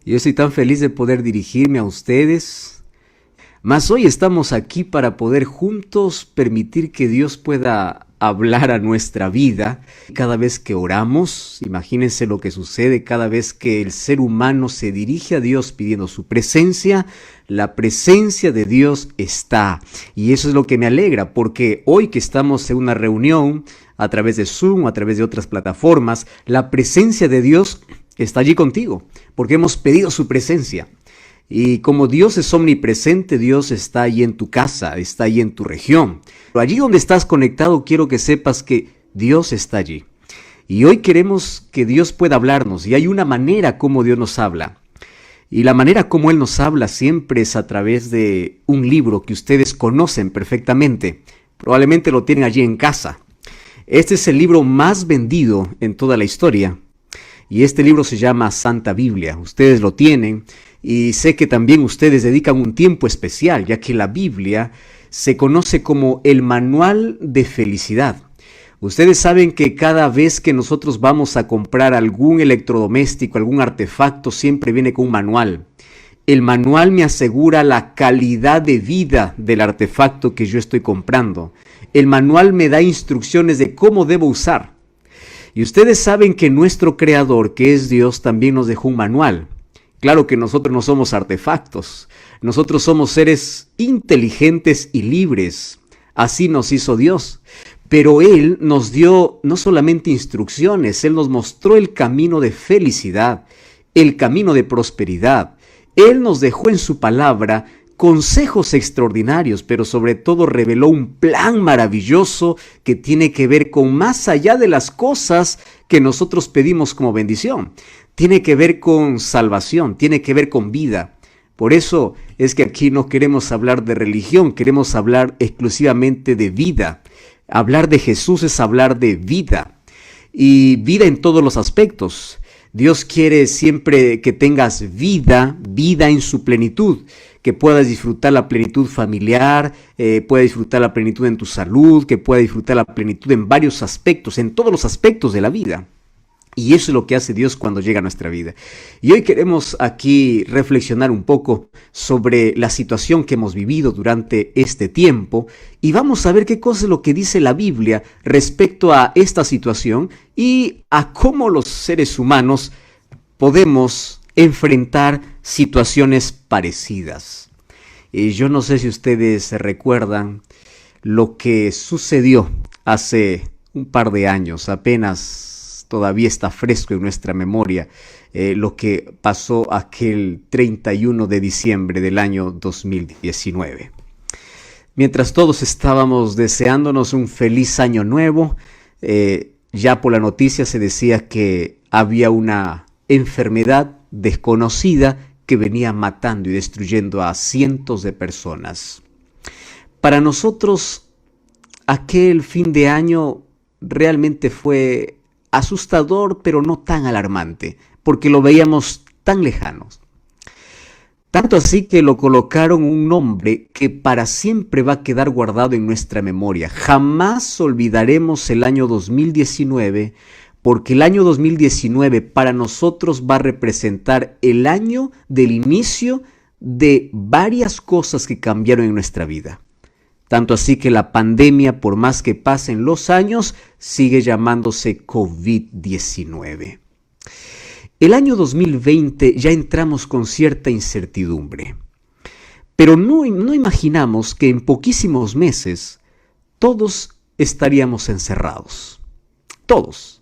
Yo estoy tan feliz de poder dirigirme a ustedes. Mas hoy estamos aquí para poder juntos permitir que Dios pueda hablar a nuestra vida. Cada vez que oramos, imagínense lo que sucede cada vez que el ser humano se dirige a Dios pidiendo su presencia. La presencia de Dios está. Y eso es lo que me alegra, porque hoy que estamos en una reunión a través de Zoom o a través de otras plataformas, la presencia de Dios está allí contigo, porque hemos pedido su presencia. Y como Dios es omnipresente, Dios está ahí en tu casa, está ahí en tu región. Pero allí donde estás conectado, quiero que sepas que Dios está allí. Y hoy queremos que Dios pueda hablarnos, y hay una manera como Dios nos habla. Y la manera como Él nos habla siempre es a través de un libro que ustedes conocen perfectamente. Probablemente lo tienen allí en casa. Este es el libro más vendido en toda la historia. Y este libro se llama Santa Biblia. Ustedes lo tienen. Y sé que también ustedes dedican un tiempo especial, ya que la Biblia se conoce como el manual de felicidad. Ustedes saben que cada vez que nosotros vamos a comprar algún electrodoméstico, algún artefacto, siempre viene con un manual. El manual me asegura la calidad de vida del artefacto que yo estoy comprando. El manual me da instrucciones de cómo debo usar. Y ustedes saben que nuestro Creador, que es Dios, también nos dejó un manual. Claro que nosotros no somos artefactos, nosotros somos seres inteligentes y libres, así nos hizo Dios. Pero Él nos dio no solamente instrucciones, Él nos mostró el camino de felicidad, el camino de prosperidad. Él nos dejó en su palabra consejos extraordinarios, pero sobre todo reveló un plan maravilloso que tiene que ver con más allá de las cosas que nosotros pedimos como bendición. Tiene que ver con salvación, tiene que ver con vida. Por eso es que aquí no queremos hablar de religión, queremos hablar exclusivamente de vida. Hablar de Jesús es hablar de vida, y vida en todos los aspectos. Dios quiere siempre que tengas vida en su plenitud, que puedas disfrutar la plenitud familiar, puedas disfrutar la plenitud en tu salud, que puedas disfrutar la plenitud en varios aspectos, en todos los aspectos de la vida. Y eso es lo que hace Dios cuando llega a nuestra vida. Y hoy queremos aquí reflexionar un poco sobre la situación que hemos vivido durante este tiempo, y vamos a ver qué cosa es lo que dice la Biblia respecto a esta situación y a cómo los seres humanos podemos enfrentar situaciones parecidas. Yo no sé si ustedes recuerdan lo que sucedió hace un par de años, apenas todavía está fresco en nuestra memoria, lo que pasó aquel 31 de diciembre del año 2019. Mientras todos estábamos deseándonos un feliz año nuevo, ya por la noticia se decía que había una enfermedad desconocida que venía matando y destruyendo a cientos de personas. Para nosotros, aquel fin de año realmente fue asustador, pero no tan alarmante, porque lo veíamos tan lejanos. Tanto así que lo colocaron un nombre que para siempre va a quedar guardado en nuestra memoria. Jamás olvidaremos el año 2019, porque el año 2019 para nosotros va a representar el año del inicio de varias cosas que cambiaron en nuestra vida. Tanto así que la pandemia, por más que pasen los años, sigue llamándose COVID-19. El año 2020 ya entramos con cierta incertidumbre, pero no imaginamos que en poquísimos meses todos estaríamos encerrados. Todos,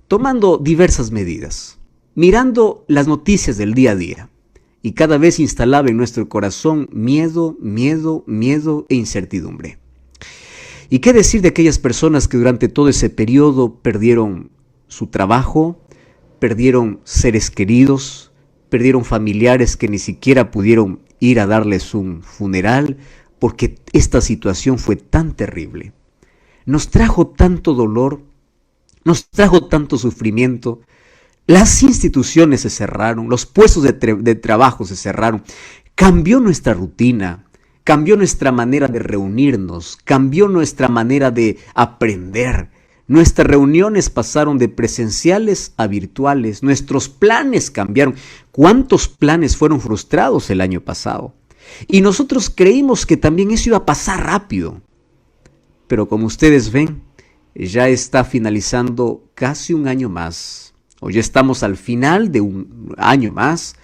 tomando diversas medidas, mirando las noticias del día a día. Y cada vez instalaba en nuestro corazón miedo e incertidumbre. ¿Y qué decir de aquellas personas que durante todo ese periodo perdieron su trabajo, perdieron seres queridos, perdieron familiares que ni siquiera pudieron ir a darles un funeral, porque esta situación fue tan terrible? Nos trajo tanto dolor, nos trajo tanto sufrimiento. Las instituciones se cerraron, los puestos de trabajo se cerraron, cambió nuestra rutina, cambió nuestra manera de reunirnos, cambió nuestra manera de aprender. Nuestras reuniones pasaron de presenciales a virtuales. Nuestros planes cambiaron. ¿Cuántos planes fueron frustrados el año pasado? Y nosotros creímos que también eso iba a pasar rápido. Pero como ustedes ven, ya está finalizando casi un año más. O ya estamos al final de un año más.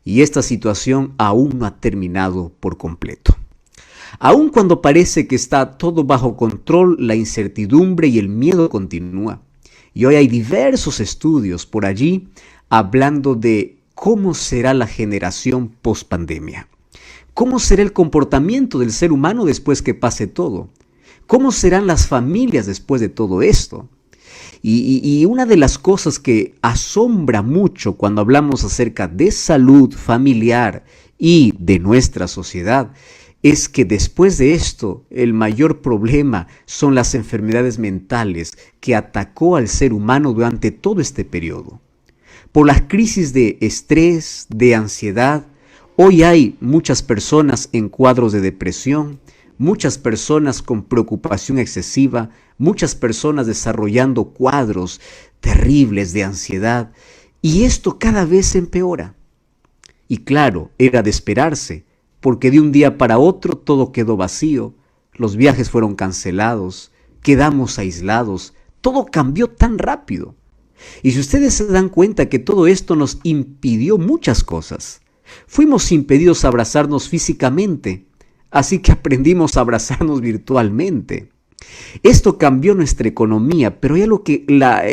Y esta situación aún no ha terminado por completo. Aun cuando parece que está todo bajo control, la incertidumbre y el miedo continúa. Y hoy hay diversos estudios por allí hablando de cómo será la generación post-pandemia. ¿Cómo será el comportamiento del ser humano después que pase todo? ¿Cómo serán las familias después de todo esto? Y una de las cosas que asombra mucho cuando hablamos acerca de salud familiar y de nuestra sociedad es que después de esto, el mayor problema son las enfermedades mentales que atacó al ser humano durante todo este periodo. Por las crisis de estrés, de ansiedad, hoy hay muchas personas en cuadros de depresión, muchas personas con preocupación excesiva, muchas personas desarrollando cuadros terribles de ansiedad, y esto cada vez empeora. Y claro, era de esperarse, porque de un día para otro todo quedó vacío, los viajes fueron cancelados, quedamos aislados, todo cambió tan rápido. Y si ustedes se dan cuenta que todo esto nos impidió muchas cosas, fuimos impedidos a abrazarnos físicamente, así que aprendimos a abrazarnos virtualmente. Esto cambió nuestra economía, pero ya lo que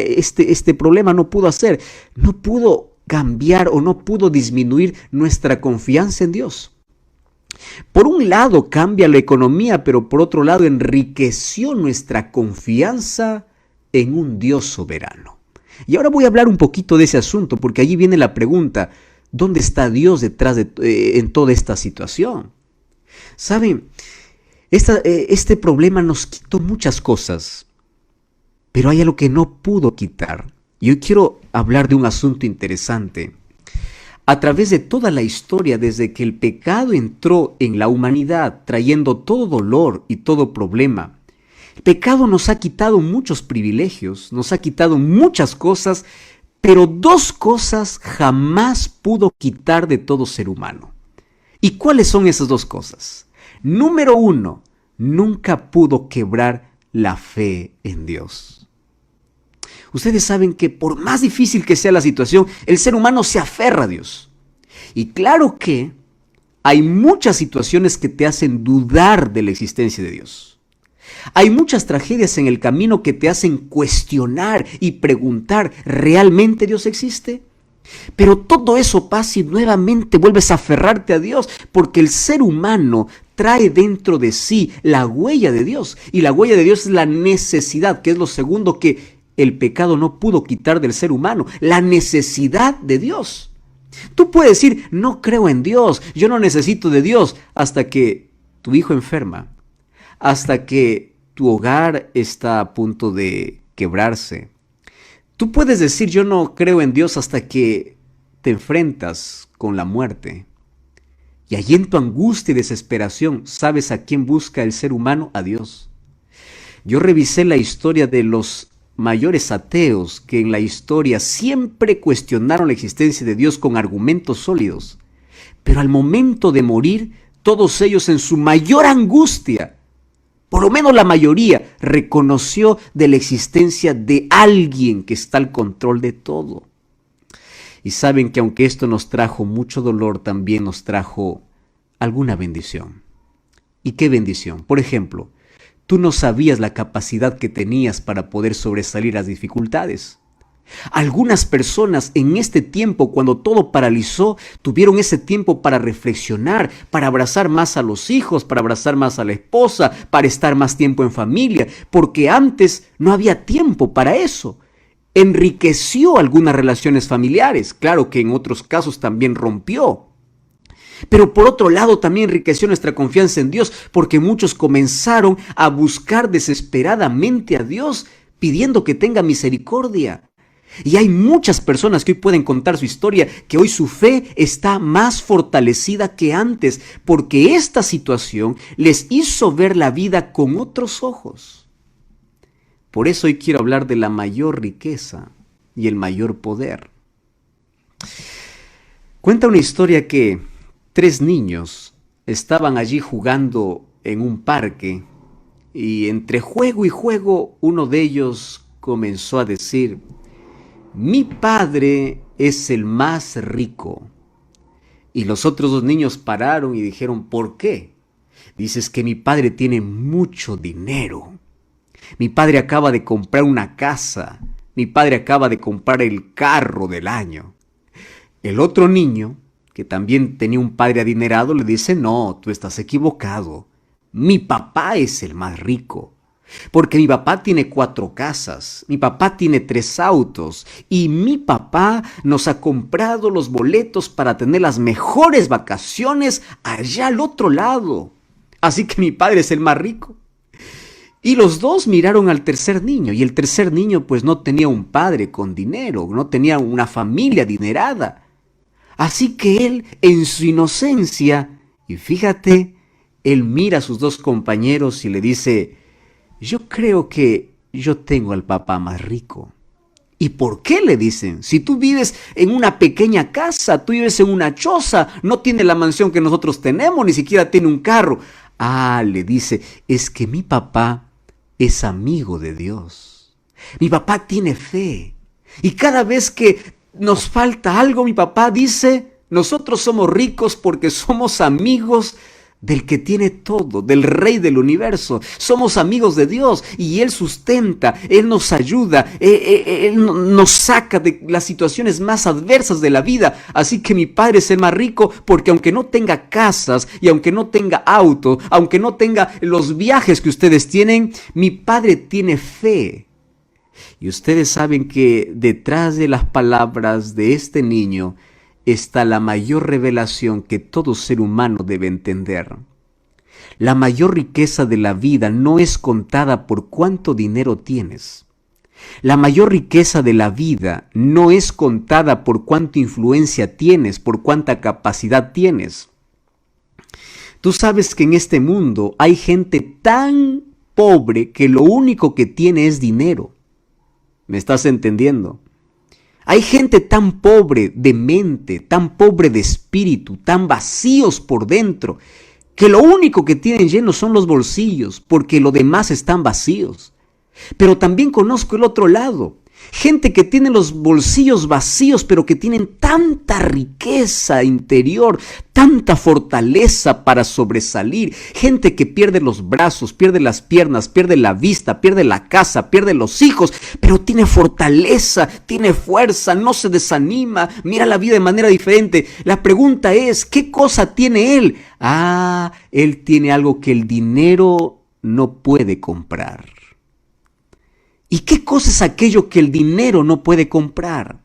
este problema no pudo hacer, no pudo cambiar o no pudo disminuir nuestra confianza en Dios. Por un lado cambia la economía, pero por otro lado enriqueció nuestra confianza en un Dios soberano. Y ahora voy a hablar un poquito de ese asunto, porque allí viene la pregunta, ¿dónde está Dios detrás en toda esta situación? ¿Saben? Este problema nos quitó muchas cosas, pero hay algo que no pudo quitar. Y hoy quiero hablar de un asunto interesante. A través de toda la historia, desde que el pecado entró en la humanidad, trayendo todo dolor y todo problema, el pecado nos ha quitado muchos privilegios, nos ha quitado muchas cosas, pero dos cosas jamás pudo quitar de todo ser humano. ¿Y cuáles son esas dos cosas? Número uno, nunca pudo quebrar la fe en Dios. Ustedes saben que por más difícil que sea la situación, el ser humano se aferra a Dios. Y claro que hay muchas situaciones que te hacen dudar de la existencia de Dios. Hay muchas tragedias en el camino que te hacen cuestionar y preguntar, ¿realmente Dios existe? Pero todo eso pasa y nuevamente vuelves a aferrarte a Dios, porque el ser humano trae dentro de sí la huella de Dios. Y la huella de Dios es la necesidad, que es lo segundo que el pecado no pudo quitar del ser humano, la necesidad de Dios. Tú puedes decir, no creo en Dios, yo no necesito de Dios, hasta que tu hijo enferma, hasta que tu hogar está a punto de quebrarse. Tú puedes decir, yo no creo en Dios hasta que te enfrentas con la muerte. Y allí en tu angustia y desesperación, ¿sabes a quién busca el ser humano? A Dios. Yo revisé la historia de los mayores ateos que en la historia siempre cuestionaron la existencia de Dios con argumentos sólidos. Pero al momento de morir, todos ellos en su mayor angustia, por lo menos la mayoría, reconoció de la existencia de alguien que está al control de todo. Y saben que aunque esto nos trajo mucho dolor, también nos trajo alguna bendición. ¿Y qué bendición? Por ejemplo, tú no sabías la capacidad que tenías para poder sobresalir las dificultades. Algunas personas en este tiempo, cuando todo paralizó, tuvieron ese tiempo para reflexionar, para abrazar más a los hijos, para abrazar más a la esposa, para estar más tiempo en familia, porque antes no había tiempo para eso. Enriqueció algunas relaciones familiares, claro que en otros casos también rompió. Pero por otro lado también enriqueció nuestra confianza en Dios, porque muchos comenzaron a buscar desesperadamente a Dios, pidiendo que tenga misericordia. Y hay muchas personas que hoy pueden contar su historia, que hoy su fe está más fortalecida que antes, porque esta situación les hizo ver la vida con otros ojos. Por eso hoy quiero hablar de la mayor riqueza y el mayor poder. Cuenta una historia que 3 niños estaban allí jugando en un parque y entre juego y juego uno de ellos comenzó a decir: mi padre es el más rico. Y los otros 2 niños pararon y dijeron: ¿por qué? Dices que mi padre tiene mucho dinero. Mi padre acaba de comprar una casa. Mi padre acaba de comprar el carro del año. El otro niño, que también tenía un padre adinerado, le dice: no, tú estás equivocado. Mi papá es el más rico. Porque mi papá tiene 4 casas, mi papá tiene 3 autos y mi papá nos ha comprado los boletos para tener las mejores vacaciones allá al otro lado. Así que mi padre es el más rico. Y los 2 miraron al tercer niño y el tercer niño pues no tenía un padre con dinero, no tenía una familia adinerada. Así que él en su inocencia, y fíjate, él mira a sus 2 compañeros y le dice: yo creo que yo tengo al papá más rico. ¿Y por qué? Le dicen. Si tú vives en una pequeña casa, tú vives en una choza, no tiene la mansión que nosotros tenemos, ni siquiera tiene un carro. Ah, le dice, es que mi papá es amigo de Dios. Mi papá tiene fe. Y cada vez que nos falta algo, mi papá dice: nosotros somos ricos porque somos amigos del que tiene todo, del Rey del universo. Somos amigos de Dios y Él sustenta, Él nos ayuda, Él nos saca de las situaciones más adversas de la vida. Así que mi padre es el más rico porque aunque no tenga casas y aunque no tenga auto, aunque no tenga los viajes que ustedes tienen, mi padre tiene fe. Y ustedes saben que detrás de las palabras de este niño está la mayor revelación que todo ser humano debe entender. La mayor riqueza de la vida no es contada por cuánto dinero tienes. La mayor riqueza de la vida no es contada por cuánta influencia tienes, por cuánta capacidad tienes. Tú sabes que en este mundo hay gente tan pobre que lo único que tiene es dinero. ¿Me estás entendiendo? Hay gente tan pobre de mente, tan pobre de espíritu, tan vacíos por dentro, que lo único que tienen llenos son los bolsillos, porque lo demás están vacíos. Pero también conozco el otro lado. Gente que tiene los bolsillos vacíos, pero que tienen tanta riqueza interior, tanta fortaleza para sobresalir. Gente que pierde los brazos, pierde las piernas, pierde la vista, pierde la casa, pierde los hijos, pero tiene fortaleza, tiene fuerza, no se desanima, mira la vida de manera diferente. La pregunta es, ¿qué cosa tiene él? Él tiene algo que el dinero no puede comprar. ¿Y qué cosa es aquello que el dinero no puede comprar?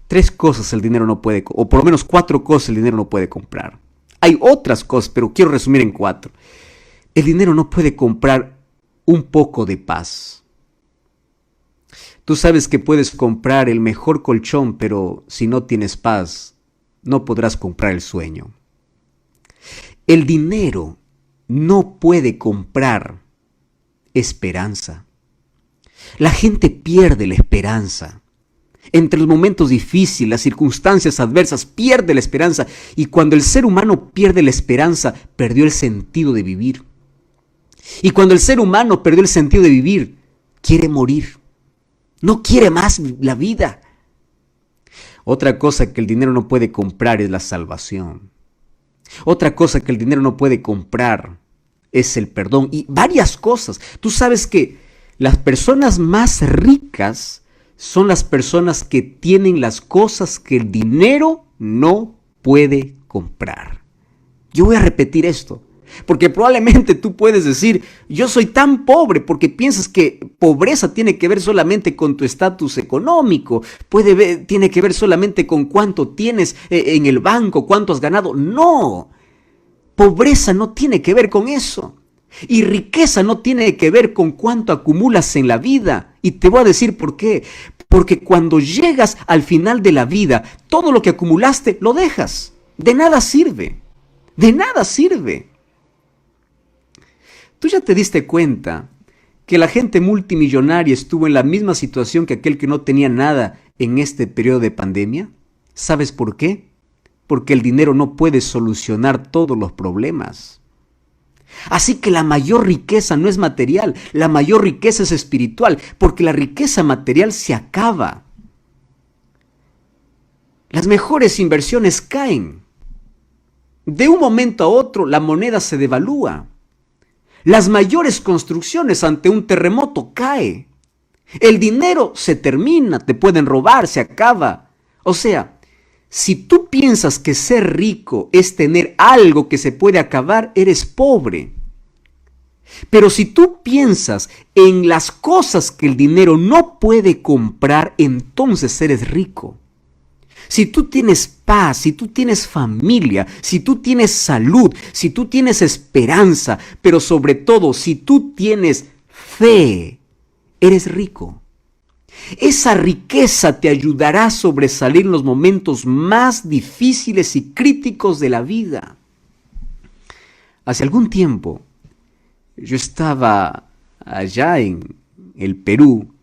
3 cosas el dinero no puede, o por lo menos 4 cosas el dinero no puede comprar. Hay otras cosas, pero quiero resumir en 4. El dinero no puede comprar un poco de paz. Tú sabes que puedes comprar el mejor colchón, pero si no tienes paz, no podrás comprar el sueño. El dinero no puede comprar esperanza. La gente pierde la esperanza. Entre los momentos difíciles, las circunstancias adversas, pierde la esperanza. Y cuando el ser humano pierde la esperanza, perdió el sentido de vivir. Y cuando el ser humano perdió el sentido de vivir, quiere morir. No quiere más la vida. Otra cosa que el dinero no puede comprar es la salvación. Otra cosa que el dinero no puede comprar es el perdón. Y varias cosas. Tú sabes que las personas más ricas son las personas que tienen las cosas que el dinero no puede comprar. Yo voy a repetir esto, porque probablemente tú puedes decir: yo soy tan pobre, porque piensas que pobreza tiene que ver solamente con tu estatus económico, tiene que ver solamente con cuánto tienes en el banco, cuánto has ganado. No, pobreza no tiene que ver con eso. Y riqueza no tiene que ver con cuánto acumulas en la vida. Y te voy a decir por qué. Porque cuando llegas al final de la vida, todo lo que acumulaste lo dejas. De nada sirve. De nada sirve. Tú ya te diste cuenta que la gente multimillonaria estuvo en la misma situación que aquel que no tenía nada en este periodo de pandemia? ¿Sabes por qué? Porque el dinero no puede solucionar todos los problemas. Así que la mayor riqueza no es material, la mayor riqueza es espiritual, porque la riqueza material se acaba. Las mejores inversiones caen. De un momento a otro la moneda se devalúa. Las mayores construcciones ante un terremoto caen. El dinero se termina, te pueden robar, se acaba. O sea, si tú piensas que ser rico es tener algo que se puede acabar, eres pobre. Pero si tú piensas en las cosas que el dinero no puede comprar, entonces eres rico. Si tú tienes paz, si tú tienes familia, si tú tienes salud, si tú tienes esperanza, pero sobre todo si tú tienes fe, eres rico. Esa riqueza te ayudará a sobresalir en los momentos más difíciles y críticos de la vida. Hace algún tiempo, yo estaba allá en el Perú,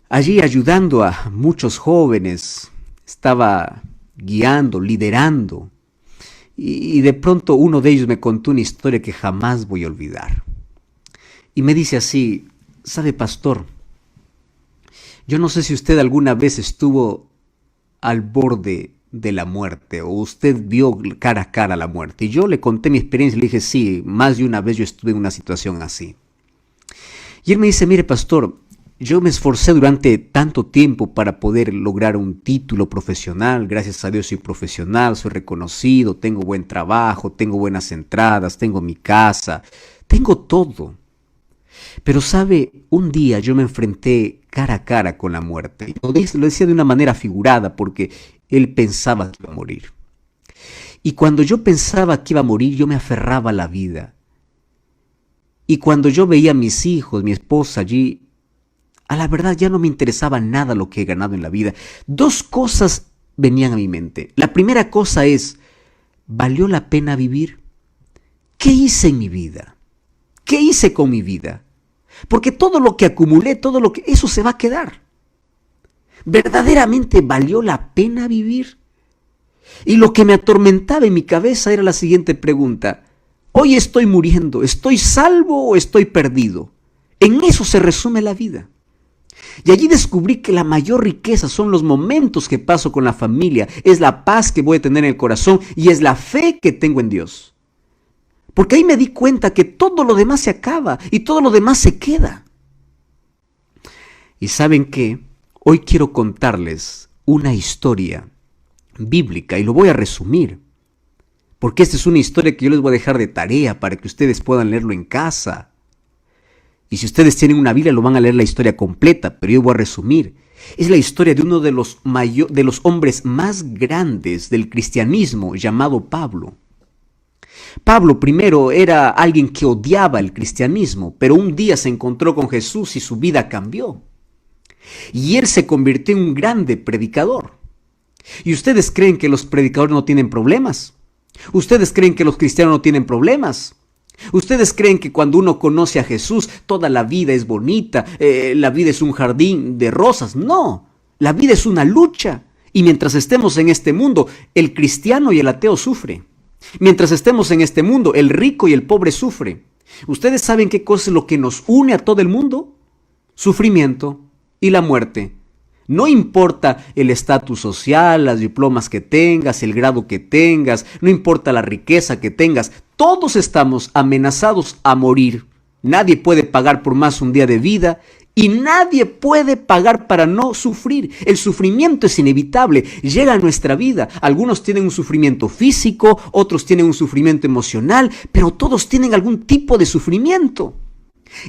allí ayudando a muchos jóvenes. Estaba guiando, liderando, y de pronto uno de ellos me contó una historia que jamás voy a olvidar. Y me dice así: ¿sabe, pastor? Yo no sé si usted alguna vez estuvo al borde de la muerte o usted vio cara a cara la muerte. Y yo le conté mi experiencia y le dije: sí, más de una vez yo estuve en una situación así. Y él me dice: mire, pastor, yo me esforcé durante tanto tiempo para poder lograr un título profesional. Gracias a Dios soy profesional, soy reconocido, tengo buen trabajo, tengo buenas entradas, tengo mi casa, tengo todo. Pero sabe, un día yo me enfrenté cara a cara con la muerte. Lo decía de una manera figurada porque él pensaba que iba a morir. Y cuando yo pensaba que iba a morir, yo me aferraba a la vida. Y cuando yo veía a mis hijos, mi esposa allí, a la verdad ya no me interesaba nada lo que he ganado en la vida. Dos cosas venían a mi mente. La primera cosa es: ¿valió la pena vivir? ¿Qué hice en mi vida? ¿Qué hice con mi vida? Porque todo lo que acumulé, eso se va a quedar. ¿Verdaderamente valió la pena vivir? Y lo que me atormentaba en mi cabeza era la siguiente pregunta: hoy estoy muriendo, ¿estoy salvo o estoy perdido? En eso se resume la vida. Y allí descubrí que la mayor riqueza son los momentos que paso con la familia, es la paz que voy a tener en el corazón y es la fe que tengo en Dios. Porque ahí me di cuenta que todo lo demás se acaba y todo lo demás se queda. ¿Y saben qué? Hoy quiero contarles una historia bíblica y lo voy a resumir. Porque esta es una historia que yo les voy a dejar de tarea para que ustedes puedan leerlo en casa. Y si ustedes tienen una Biblia, lo van a leer la historia completa, pero yo voy a resumir. Es la historia de uno de los hombres más grandes del cristianismo, llamado Pablo. Pablo primero era alguien que odiaba el cristianismo, pero un día se encontró con Jesús y su vida cambió. Y él se convirtió en un grande predicador. ¿Y ustedes creen que los predicadores no tienen problemas? ¿Ustedes creen que los cristianos no tienen problemas? ¿Ustedes creen que cuando uno conoce a Jesús toda la vida es bonita, la vida es un jardín de rosas? No, la vida es una lucha. Y mientras estemos en este mundo, el cristiano y el ateo sufren. Mientras estemos en este mundo, el rico y el pobre sufren. ¿Ustedes saben qué cosa es lo que nos une a todo el mundo? Sufrimiento y la muerte. No importa el estatus social, las diplomas que tengas, el grado que tengas, no importa la riqueza que tengas, todos estamos amenazados a morir. Nadie puede pagar por más un día de vida y nadie puede pagar para no sufrir. El sufrimiento es inevitable, llega a nuestra vida. Algunos tienen un sufrimiento físico, otros tienen un sufrimiento emocional, pero todos tienen algún tipo de sufrimiento.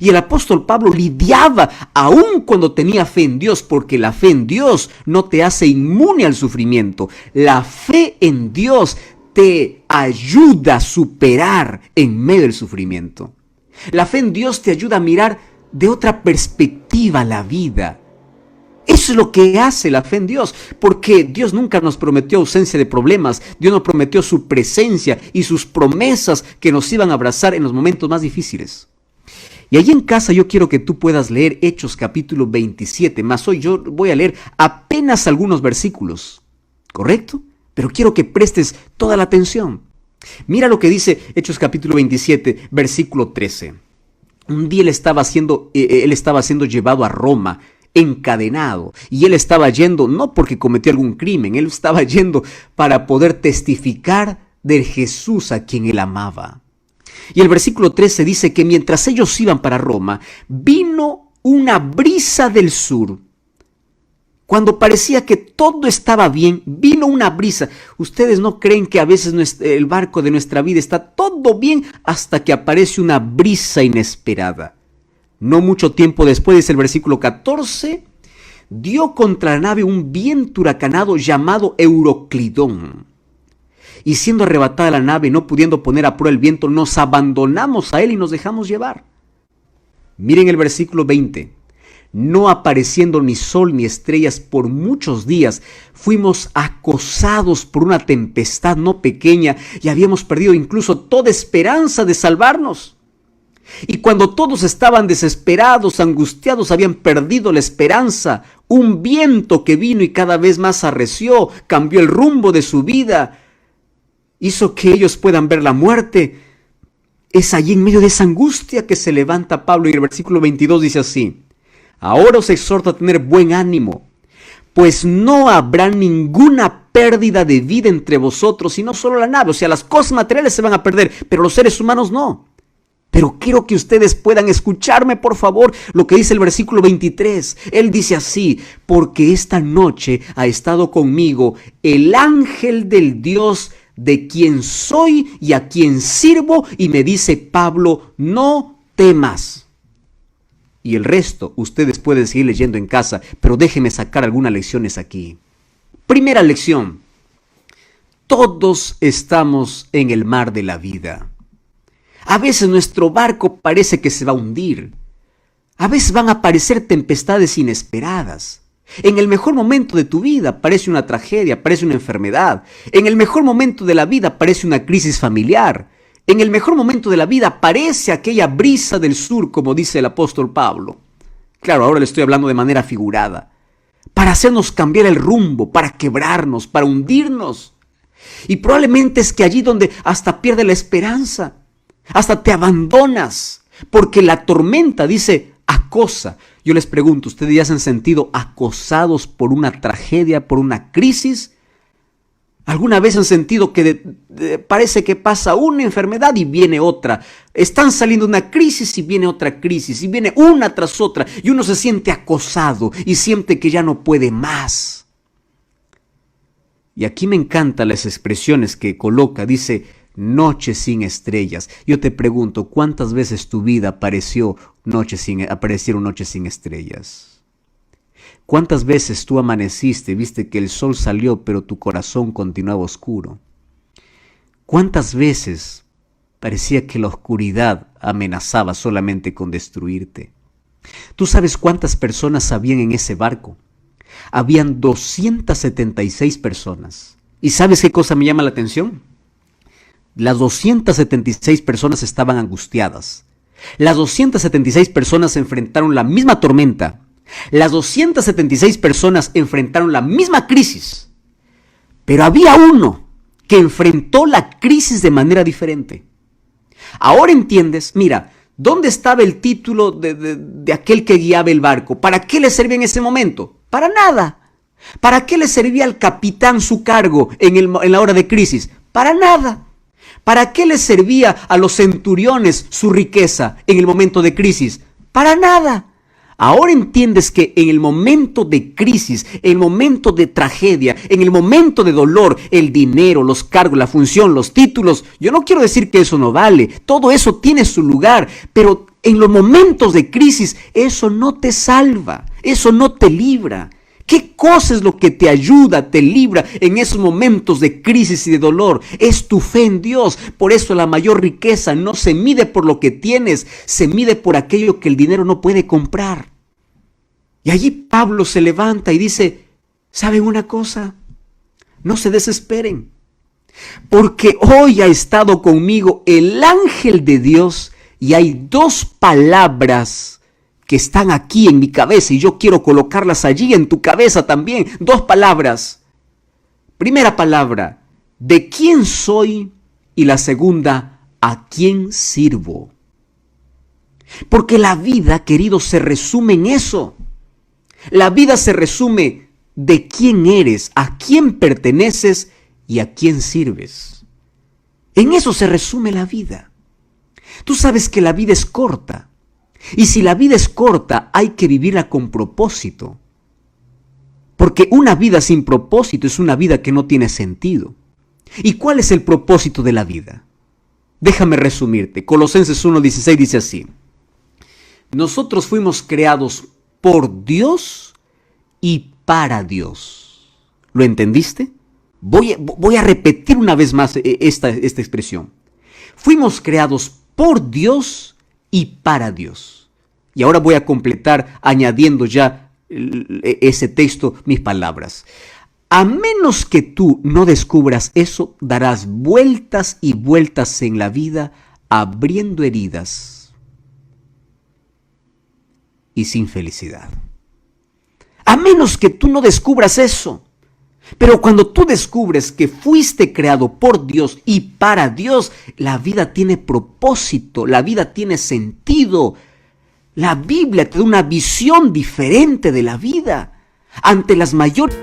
Y el apóstol Pablo lidiaba aún cuando tenía fe en Dios, porque la fe en Dios no te hace inmune al sufrimiento. La fe en Dios te ayuda a superar en medio del sufrimiento. La fe en Dios te ayuda a mirar de otra perspectiva la vida. Eso es lo que hace la fe en Dios, porque Dios nunca nos prometió ausencia de problemas. Dios nos prometió su presencia y sus promesas que nos iban a abrazar en los momentos más difíciles. Y allí en casa yo quiero que tú puedas leer Hechos capítulo 27, más hoy yo voy a leer apenas algunos versículos, ¿correcto? Pero quiero que prestes toda la atención. Mira lo que dice Hechos capítulo 27, versículo 13. Un día él estaba siendo llevado a Roma, encadenado, y él estaba yendo no porque cometió algún crimen, él estaba yendo para poder testificar de Jesús a quien él amaba. Y el versículo 13 dice que mientras ellos iban para Roma, vino una brisa del sur. Cuando parecía que todo estaba bien, vino una brisa. ¿Ustedes no creen que a veces el barco de nuestra vida está todo bien hasta que aparece una brisa inesperada? No mucho tiempo después, dice el versículo 14, dio contra la nave un viento huracanado llamado Euroclidón. Y siendo arrebatada la nave, no pudiendo poner a prueba el viento, nos abandonamos a él y nos dejamos llevar. Miren el versículo 20. No apareciendo ni sol ni estrellas por muchos días, fuimos acosados por una tempestad no pequeña y habíamos perdido incluso toda esperanza de salvarnos. Y cuando todos estaban desesperados, angustiados, habían perdido la esperanza, un viento que vino y cada vez más arreció, cambió el rumbo de su vida, hizo que ellos puedan ver la muerte. Es allí en medio de esa angustia que se levanta Pablo y el versículo 22 dice así: ahora os exhorto a tener buen ánimo, pues no habrá ninguna pérdida de vida entre vosotros, sino solo la nave. O sea, las cosas materiales se van a perder, pero los seres humanos no. Pero quiero que ustedes puedan escucharme, por favor, lo que dice el versículo 23. Él dice así: porque esta noche ha estado conmigo el ángel del Dios de quien soy y a quien sirvo, y me dice Pablo, no temas. Y el resto ustedes pueden seguir leyendo en casa, pero déjenme sacar algunas lecciones aquí. Primera lección: todos estamos en el mar de la vida. A veces nuestro barco parece que se va a hundir. A veces van a aparecer tempestades inesperadas. En el mejor momento de tu vida aparece una tragedia, aparece una enfermedad. En el mejor momento de la vida aparece una crisis familiar. En el mejor momento de la vida aparece aquella brisa del sur, como dice el apóstol Pablo. Claro, ahora le estoy hablando de manera figurada. Para hacernos cambiar el rumbo, para quebrarnos, para hundirnos. Y probablemente es que allí donde hasta pierde la esperanza, hasta te abandonas, porque la tormenta, dice, acosa. Yo les pregunto, ¿ustedes ya se han sentido acosados por una tragedia, por una crisis? ¿Alguna vez han sentido que parece que pasa una enfermedad y viene otra? Están saliendo de una crisis y viene otra crisis, y viene una tras otra, y uno se siente acosado y siente que ya no puede más. Y aquí me encantan las expresiones que coloca, dice, noche sin estrellas. Yo te pregunto, ¿cuántas veces tu vida aparecieron noches sin estrellas? ¿Cuántas veces tú amaneciste, viste que el sol salió, pero tu corazón continuaba oscuro? ¿Cuántas veces parecía que la oscuridad amenazaba solamente con destruirte? ¿Tú sabes cuántas personas habían en ese barco? Habían 276 personas. ¿Y sabes qué cosa me llama la atención? Las 276 personas estaban angustiadas. Las 276 personas enfrentaron la misma tormenta. Las 276 personas enfrentaron la misma crisis, pero había uno que enfrentó la crisis de manera diferente. Ahora entiendes, mira, ¿dónde estaba el título de aquel que guiaba el barco? ¿Para qué le servía en ese momento? Para nada. ¿Para qué le servía al capitán su cargo en la hora de crisis? Para nada. ¿Para qué le servía a los centuriones su riqueza en el momento de crisis? Para nada. Ahora entiendes que en el momento de crisis, en el momento de tragedia, en el momento de dolor, el dinero, los cargos, la función, los títulos, yo no quiero decir que eso no vale, todo eso tiene su lugar, pero en los momentos de crisis eso no te salva, eso no te libra. ¿Qué cosa es lo que te ayuda, te libra en esos momentos de crisis y de dolor? Es tu fe en Dios. Por eso la mayor riqueza no se mide por lo que tienes, se mide por aquello que el dinero no puede comprar. Y allí Pablo se levanta y dice, ¿saben una cosa? No se desesperen, porque hoy ha estado conmigo el ángel de Dios y hay dos palabras que están aquí en mi cabeza y yo quiero colocarlas allí en tu cabeza también. Dos palabras. Primera palabra, ¿de quién soy? Y la segunda, ¿a quién sirvo? Porque la vida, queridos, se resume en eso. La vida se resume de quién eres, a quién perteneces y a quién sirves. En eso se resume la vida. Tú sabes que la vida es corta. Y si la vida es corta, hay que vivirla con propósito. Porque una vida sin propósito es una vida que no tiene sentido. ¿Y cuál es el propósito de la vida? Déjame resumirte. Colosenses 1:16 dice así: nosotros fuimos creados por Dios y para Dios. ¿Lo entendiste? Voy a repetir una vez más esta expresión. Fuimos creados por Dios y para Dios. Y ahora voy a completar añadiendo ya ese texto mis palabras. A menos que tú no descubras eso, darás vueltas y vueltas en la vida abriendo heridas y sin felicidad. A menos que tú no descubras eso. Pero cuando tú descubres que fuiste creado por Dios y para Dios, la vida tiene propósito, la vida tiene sentido. La Biblia te da una visión diferente de la vida. Ante las mayores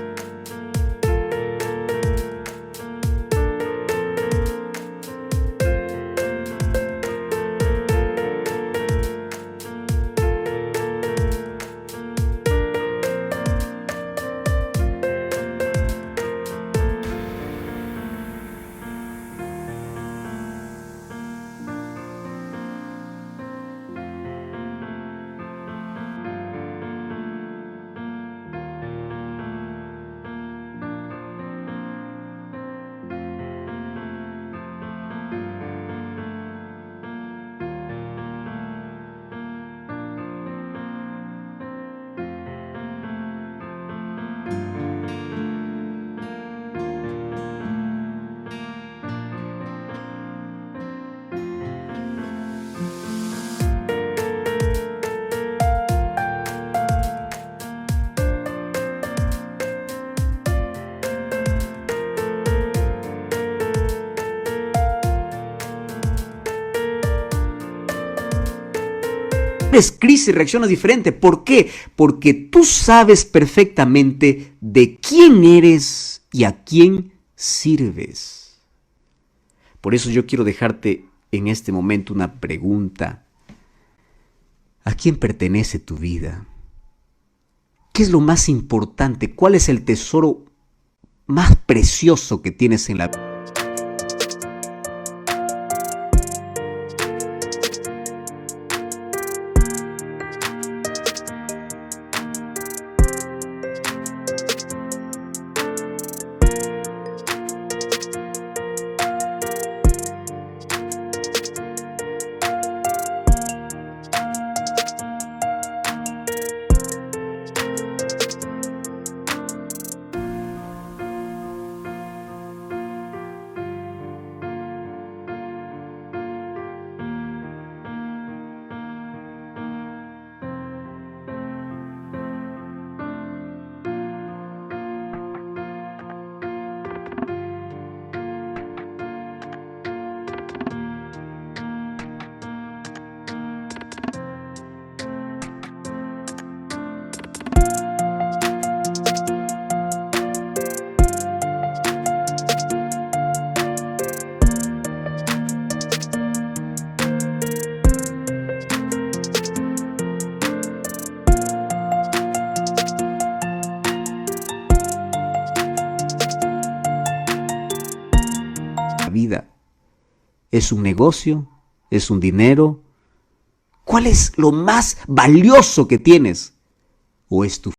crisis reaccionas diferente. ¿Por qué? Porque tú sabes perfectamente de quién eres y a quién sirves. Por eso yo quiero dejarte en este momento una pregunta. ¿A quién pertenece tu vida? ¿Qué es lo más importante? ¿Cuál es el tesoro más precioso que tienes en la vida? Vida. ¿Es un negocio? ¿Es un dinero? ¿Cuál es lo más valioso que tienes? ¿O es tu